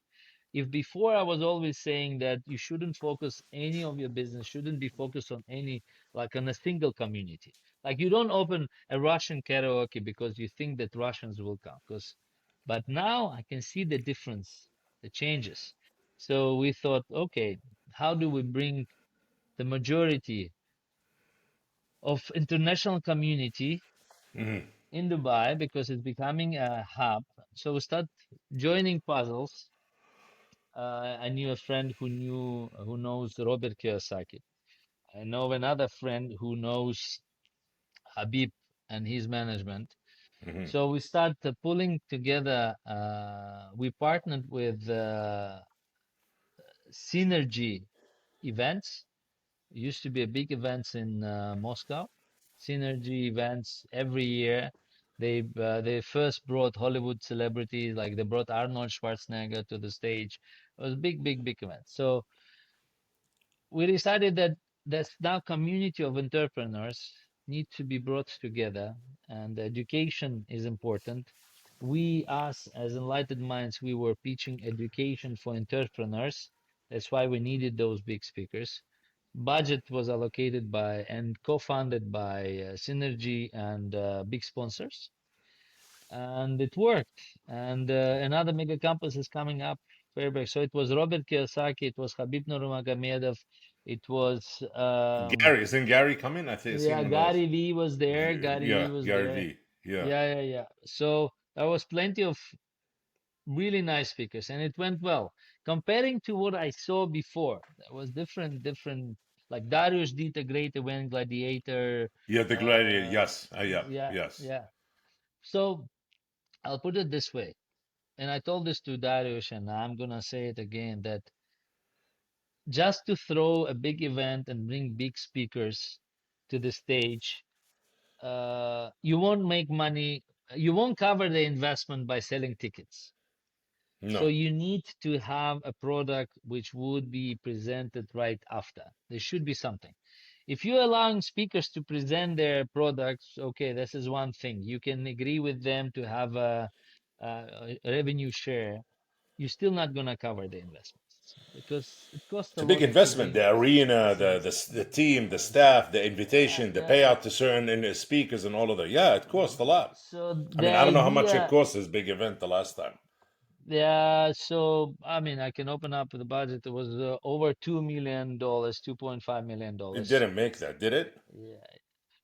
Speaker 2: If before I was always saying that you shouldn't focus any of your business, shouldn't be focused on any, like on a single community. Like you don't open a Russian karaoke because you think that Russians will come. But now I can see the difference, the changes. So we thought, okay, how do we bring the majority of international community in Dubai because it's becoming a hub. So we start joining puzzles. I knew a friend who knows Robert Kiyosaki. I know another friend who knows Habib and his management. So we start pulling together. We partnered with Synergy events. It used to be a big events in Moscow. Synergy events every year. They first brought Hollywood celebrities, like they brought Arnold Schwarzenegger to the stage. It was big event. So we decided that there's now community of entrepreneurs need to be brought together, and education is important. We, us, as enlightened minds, we were teaching education for entrepreneurs. That's why we needed those big speakers. Budget was allocated by and co-funded by Synergy and big sponsors, and it worked. And another mega campus is coming up, Fairbanks. So it was Robert Kiyosaki, it was Habib Nurmagomedov, it was
Speaker 1: Gary, isn't Gary coming? I think I seen
Speaker 2: yeah,
Speaker 1: one of those.
Speaker 2: Gary Vee was there. Gary
Speaker 1: Yeah,
Speaker 2: Vee was
Speaker 1: Gary
Speaker 2: there.
Speaker 1: V. Yeah.
Speaker 2: Yeah. So there was plenty of really nice speakers, and it went well. Comparing to what I saw before, that was different. Like Darius did a great event, Gladiator.
Speaker 1: Yeah, the gladiator.
Speaker 2: Uh,
Speaker 1: Yes. Yeah.
Speaker 2: yeah,
Speaker 1: Yes.
Speaker 2: yeah. So I'll put it this way, and I told this to Darius, and I'm gonna say it again, that just to throw a big event and bring big speakers to the stage, you won't make money. You won't cover the investment by selling tickets. So
Speaker 1: No.
Speaker 2: you need to have a product which would be presented right after. There should be something. If you're allowing speakers to present their products, okay, this is one thing. You can agree with them to have a revenue share. You're still not going to cover the investments because it costs
Speaker 1: It's
Speaker 2: a
Speaker 1: a big
Speaker 2: lot to
Speaker 1: investment.
Speaker 2: bring.
Speaker 1: The arena,
Speaker 2: So,
Speaker 1: the team, the staff, the
Speaker 2: yeah,
Speaker 1: invitation, the
Speaker 2: yeah.
Speaker 1: payout to certain speakers, and all of that. Yeah, it costs a lot.
Speaker 2: So
Speaker 1: I
Speaker 2: the
Speaker 1: mean, I don't know how much it
Speaker 2: idea,
Speaker 1: cost this big event the last time.
Speaker 2: yeah, so I mean, I can open up the budget. It was over $2 million,
Speaker 1: It
Speaker 2: $2.5 million.
Speaker 1: didn't make that, did it?
Speaker 2: Yeah.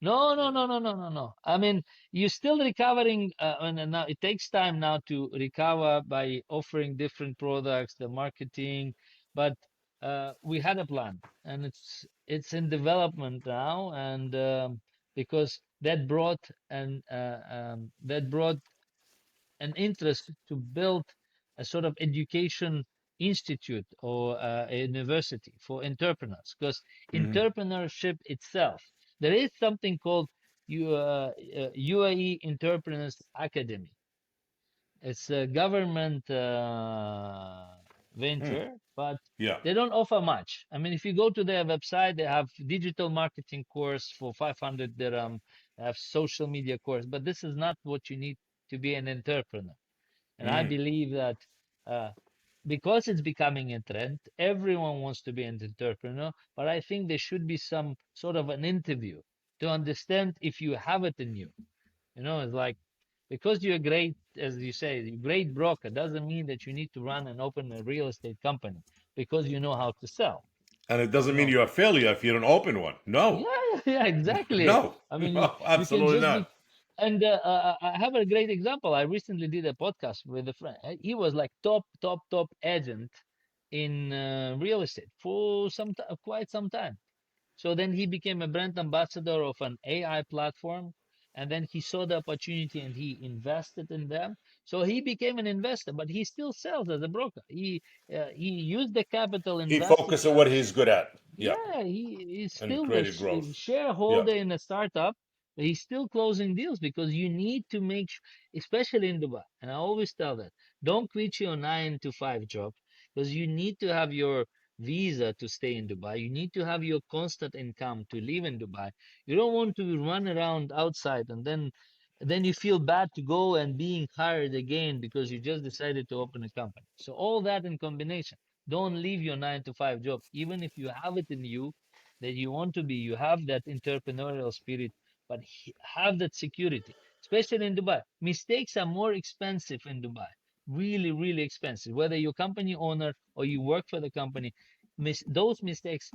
Speaker 2: No. I mean, you're still recovering, and now it takes time now to recover by offering different products, the marketing, but we had a plan, and it's in development now, and because that brought an interest to build a sort of education institute or a university for entrepreneurs, because
Speaker 1: Hmm.
Speaker 2: entrepreneurship itself, there is something called UAE Entrepreneurs Academy. It's a government
Speaker 1: Mm.
Speaker 2: venture, but
Speaker 1: Yeah.
Speaker 2: they don't offer much. I mean, if you go to their website, they have digital marketing course for 500 dirham, they have social media course, but this is not what you need to be an entrepreneur. And I
Speaker 1: Mm.
Speaker 2: believe that uh, because it's becoming a trend, everyone wants to be an entrepreneur, but I think there should be some sort of an interview to understand if you have it in you. You know, it's like because you're great, as you say, you're a great broker doesn't mean that you need to run and open a real estate company because you know how to sell.
Speaker 1: And it doesn't mean
Speaker 2: No.
Speaker 1: you're a failure if you don't open one. No.
Speaker 2: Yeah, yeah, exactly.
Speaker 1: No.
Speaker 2: I mean,
Speaker 1: No,
Speaker 2: you can
Speaker 1: absolutely
Speaker 2: just
Speaker 1: not.
Speaker 2: be, and I have a great example. I recently did a podcast with a friend. He was like top agent in real estate for quite some time. So then he became a brand ambassador of an AI platform, and then he saw the opportunity and he invested in them. So he became an investor, but he still sells as a broker. He used the capital
Speaker 1: He
Speaker 2: invested
Speaker 1: focused on what he's good at. Yeah.
Speaker 2: yeah, he is
Speaker 1: And
Speaker 2: still the
Speaker 1: created growth. Yeah.
Speaker 2: shareholder in a startup. He's still closing deals because you need to make, especially in Dubai. And I always tell that don't quit your 9 to 5 job because you need to have your visa to stay in Dubai. You need to have your constant income to live in Dubai. You don't want to run around outside and then you feel bad to go and being hired again because you just decided to open a company. So all that in combination. Don't leave your 9 to 5 job, even if you have it in you that you want to be. You have that entrepreneurial spirit, but have that security, especially in Dubai. Mistakes are more expensive in Dubai, really, really expensive. Whether you're company owner or you work for the company, those mistakes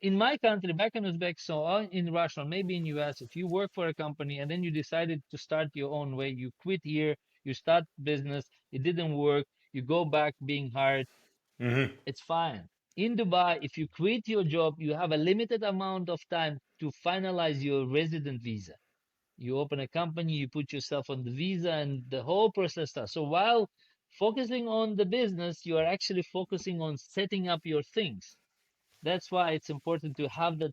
Speaker 2: in my country, back in Uzbekistan, or in Russia, or maybe in US, if you work for a company and then you decided to start your own way, you quit here, you start business, it didn't work, you go back being hired,
Speaker 1: Hmm.
Speaker 2: it's fine. In Dubai, if you quit your job, you have a limited amount of time to finalize your resident visa. You open a company, you put yourself on the visa, and the whole process starts. So while focusing on the business, you are actually focusing on setting up your things. That's why it's important to have that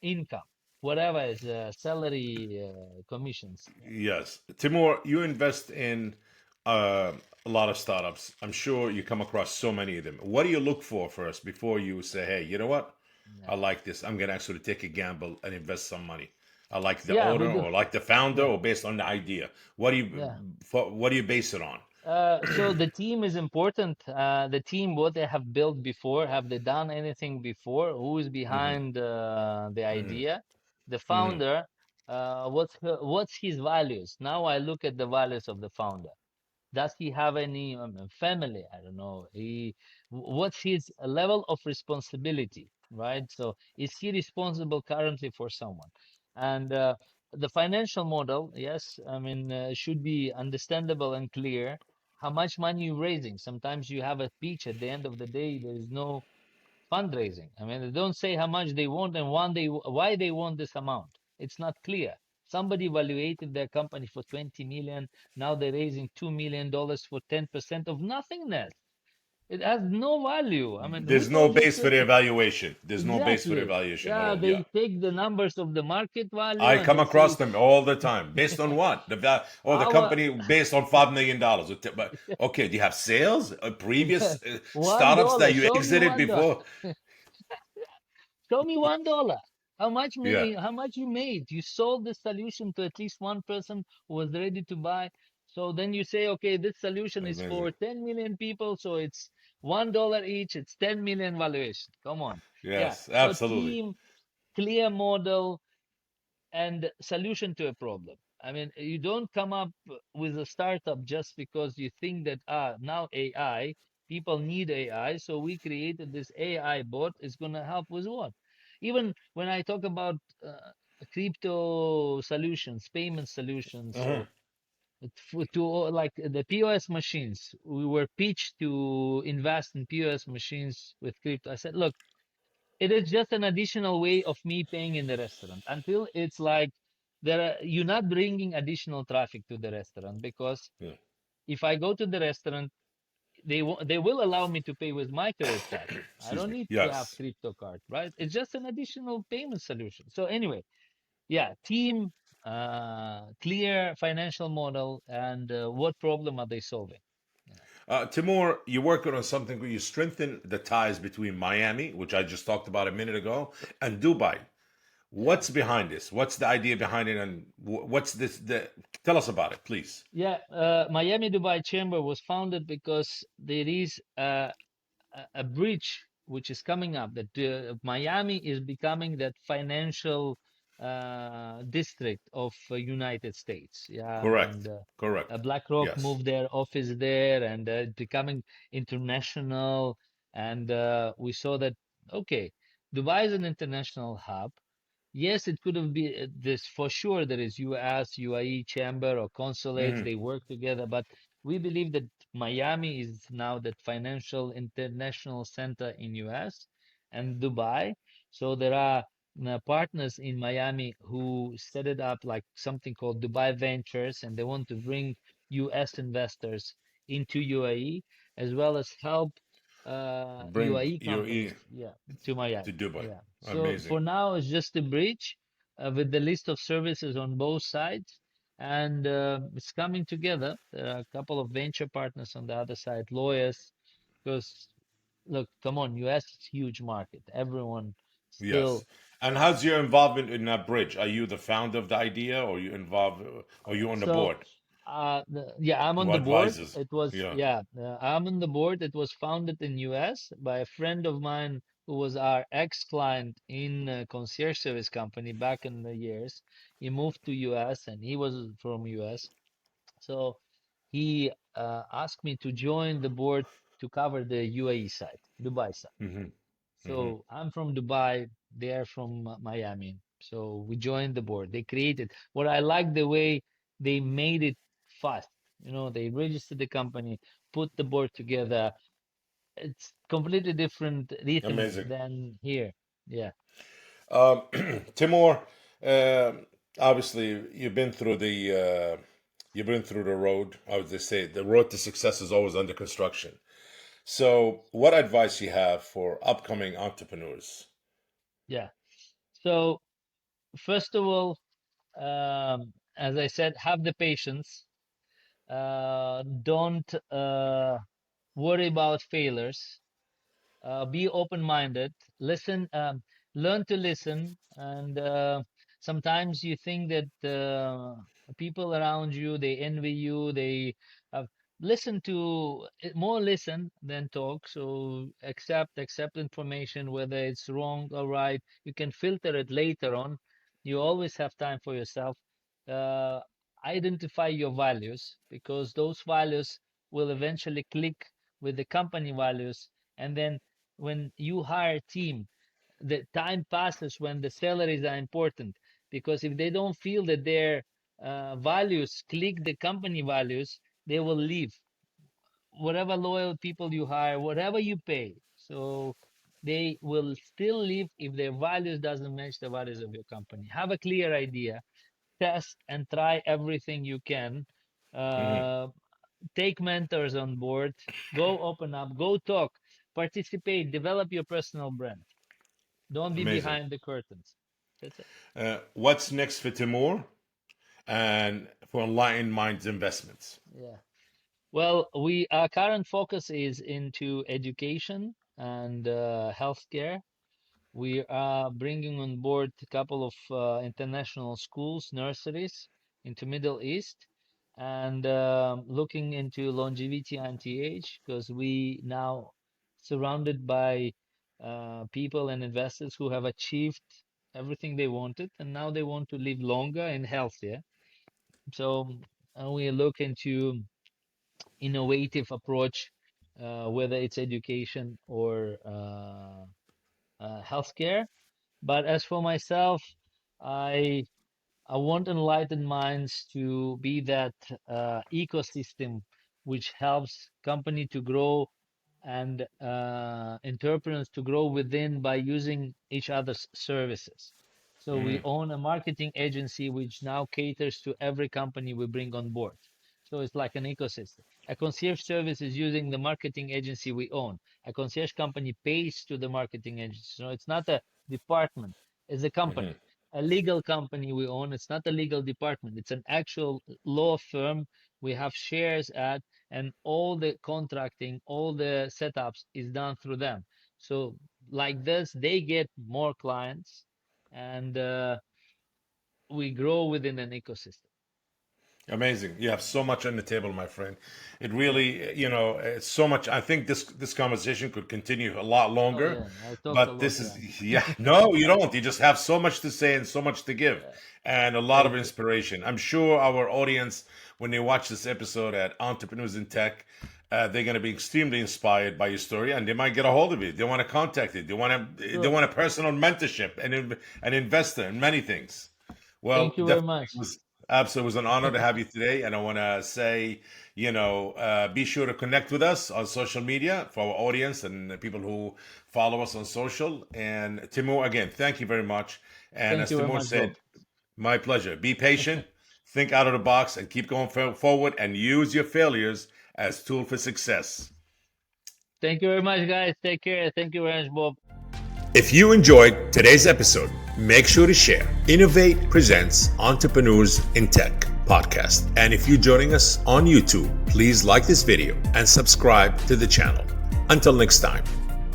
Speaker 2: income, whatever is salary, commissions.
Speaker 1: Yes. Timur, you invest in uh, a lot of startups. I'm sure you come across so many of them. What do you look for first before you say, hey, you know what? I
Speaker 2: Yeah,
Speaker 1: like this. I'm going to actually take a gamble and invest some money. I like the
Speaker 2: yeah, we
Speaker 1: owner
Speaker 2: do.
Speaker 1: or like the founder
Speaker 2: Yeah,
Speaker 1: or based on the idea. What do you
Speaker 2: yeah.
Speaker 1: what do you base it on?
Speaker 2: So the team is important. The team, what they have built before, have they done anything before? Who is
Speaker 1: Hmm.
Speaker 2: behind the
Speaker 1: Hmm.
Speaker 2: idea? The
Speaker 1: Hmm.
Speaker 2: founder, what's his values? Now I look at the values of the founder. Does he have any family? I don't know. What's his level of responsibility, right? So is he responsible currently for someone? And the financial model, yes, I mean, should be understandable and clear. How much money you're raising? Sometimes you have a pitch at the end of the day. There is no fundraising. I mean, they don't say how much they want and why they want this amount. It's not clear. Somebody evaluated their company for 20 million. Now they're raising $2 million for 10% of nothingness. It has no value. I mean, who
Speaker 1: There's no
Speaker 2: told you
Speaker 1: base for
Speaker 2: to?
Speaker 1: the evaluation. There's no base for the
Speaker 2: Exactly.
Speaker 1: evaluation at
Speaker 2: Yeah,
Speaker 1: all. Yeah.
Speaker 2: they take the numbers of the market value
Speaker 1: I
Speaker 2: and
Speaker 1: come
Speaker 2: they
Speaker 1: across
Speaker 2: say
Speaker 1: them all the time. Based on what? Or the
Speaker 2: our
Speaker 1: company based on $5 million. But okay, do you have sales?
Speaker 2: yeah,
Speaker 1: Previous
Speaker 2: one
Speaker 1: startups
Speaker 2: dollar.
Speaker 1: that you
Speaker 2: Show me
Speaker 1: exited
Speaker 2: $1.
Speaker 1: before?
Speaker 2: Show me $1.
Speaker 1: Yeah,
Speaker 2: How much you made? You sold the solution to at least one person who was ready to buy. So then you say, okay, this solution is
Speaker 1: amazing.
Speaker 2: for 10 million people, so it's $1 each, it's 10 million valuation. Come on. Yeah.
Speaker 1: Yes,
Speaker 2: So
Speaker 1: absolutely.
Speaker 2: team, clear model, and solution to a problem. I mean, you don't come up with a startup just because you think that now AI, people need AI, so we created this AI bot is going to help with what? Even when I talk about crypto solutions, payment solutions,
Speaker 1: Hmm.
Speaker 2: so like the POS machines, we were pitched to invest in POS machines with crypto. I said, look, it is just an additional way of me paying in the restaurant until it's like you're not bringing additional traffic to the restaurant because
Speaker 1: Yeah.
Speaker 2: if I go to the restaurant they will allow me to pay with my credit card. I
Speaker 1: Excuse
Speaker 2: don't
Speaker 1: me.
Speaker 2: need to have
Speaker 1: Yes.
Speaker 2: crypto card, right? It's just an additional payment solution. So anyway, yeah, team, clear financial model, and what problem are they solving? Yeah.
Speaker 1: Timur, you're working on something where you strengthen the ties between Miami, which I just talked about a minute ago, and Dubai.
Speaker 2: Yeah.
Speaker 1: What's behind this? What's the idea behind it, and what's this? Tell us about it, please.
Speaker 2: Yeah, Miami Dubai Chamber was founded because there is a bridge which is coming up that Miami is becoming that financial district of United States. Yeah, and
Speaker 1: Correct. Correct.
Speaker 2: BlackRock
Speaker 1: Yes.
Speaker 2: moved their office there, and becoming international. And we saw that, okay, Dubai is an international hub. Yes, it could have been this for sure. There is US, UAE chamber or consulates.
Speaker 1: Hmm.
Speaker 2: They work together, but we believe that Miami is now that financial international center in US and Dubai. So there are partners in Miami who set it up like something called Dubai Ventures, and they want to bring US investors into UAE as well as help
Speaker 1: Bring
Speaker 2: UAE
Speaker 1: your
Speaker 2: companies, yeah, to
Speaker 1: to
Speaker 2: Miami.
Speaker 1: Dubai.
Speaker 2: Yeah. So
Speaker 1: Amazing.
Speaker 2: for now, it's just a bridge with the list of services on both sides, and it's coming together. There are a couple of venture partners on the other side, lawyers, because look, come on, US is huge market. Everyone
Speaker 1: Yes.
Speaker 2: still.
Speaker 1: And how's your involvement in that bridge? Are you the founder of the idea, or you involved, or you on the
Speaker 2: So,
Speaker 1: board?
Speaker 2: yeah, I'm on
Speaker 1: Who
Speaker 2: the board.
Speaker 1: advises?
Speaker 2: It was,
Speaker 1: Yeah.
Speaker 2: yeah, I'm on the board. It was founded in US by a friend of mine who was our ex-client in a concierge service company back in the years. He moved to US and he was from US. So he asked me to join the board to cover the UAE side, Dubai side.
Speaker 1: Hmm. Hmm.
Speaker 2: So I'm from Dubai, they're from Miami. So we joined the board. They created what I like the way they made it fast. You know, they registered the company, put the board together. It's completely different rhythm
Speaker 1: Amazing.
Speaker 2: than here. Yeah.
Speaker 1: Um, Timur, uh, obviously you've been through the road. I would just say the road to success is always under construction. So, what advice you have for upcoming entrepreneurs?
Speaker 2: Yeah. So first of all, as I said, have the patience. Don't worry about failures. Be open-minded, listen, learn to listen, and sometimes you think that people around you, they envy you, they uh, listen to more listen than talk. So accept information, whether it's wrong or right. You can filter it later on. You always have time for yourself. Uh, Identify your values, because those values will eventually click with the company values, and then when you hire a team, the time passes when the salaries are important, because if they don't feel that their values click the company values, they will leave. Whatever loyal people you hire, whatever you pay, so they will still leave if their values doesn't match the values of your company. Have a clear idea, test and try everything you can.
Speaker 1: Hmm.
Speaker 2: uh, Take mentors on board, go open up, go talk, participate, develop your personal brand. Don't be
Speaker 1: Amazing.
Speaker 2: behind the curtains. That's it.
Speaker 1: What's next for Timur and for Enlightened Minds Investments?
Speaker 2: Yeah. Well, our current focus is into education and healthcare. We are bringing on board a couple of international schools, nurseries into Middle East, and looking into longevity anti-age, because we now surrounded by people and investors who have achieved everything they wanted, and now they want to live longer and healthier. So we look into innovative approach, whether it's education or healthcare. But as for myself, I I want enlightened minds to be that ecosystem which helps company to grow and entrepreneurs to grow within by using each other's services. So we
Speaker 1: Hmm.
Speaker 2: own a marketing agency which now caters to every company we bring on board. So it's like an ecosystem. A concierge service is using the marketing agency we own. A concierge company pays to the marketing agency. So it's not a department, it's a company. A legal company we own, it's not a legal department, it's an actual law firm we have shares at, and all the contracting, all the setups is done through them. So like this, they get more clients, and we grow within an ecosystem.
Speaker 1: Amazing. You have so much on the table, my friend. It really, it's so much. I think this conversation could continue a lot
Speaker 2: Oh
Speaker 1: longer,
Speaker 2: yeah, I talked a
Speaker 1: but
Speaker 2: lot,
Speaker 1: this
Speaker 2: yeah.
Speaker 1: is, yeah, no, you don't. You just have so much to say and so much to give,
Speaker 2: Yeah,
Speaker 1: and a lot of
Speaker 2: thank you.
Speaker 1: inspiration. I'm sure our audience, when they watch this episode at Entrepreneurs in Tech, they're going to be extremely inspired by your story, and they might get a hold of you. They want to contact you. They
Speaker 2: Sure.
Speaker 1: want a personal mentorship and an investor in many things. Well,
Speaker 2: Thank you very
Speaker 1: definitely
Speaker 2: much.
Speaker 1: was absolutely was an honor to have you today, and I want to say, be sure to connect with us on social media for our audience and the people who follow us on social. And Timur, again, thank you very much. And
Speaker 2: Thank
Speaker 1: as
Speaker 2: you very
Speaker 1: Timur
Speaker 2: much, Bob.
Speaker 1: said, my pleasure. Be patient, think out of the box, and keep going forward. And use your failures as tool for success.
Speaker 2: Thank you very much, guys. Take care. Thank you very much, Bob.
Speaker 1: If you enjoyed today's episode, make sure to share. Innovate presents Entrepreneurs in Tech podcast. And if you're joining us on YouTube, please like this video and subscribe to the channel. Until next time.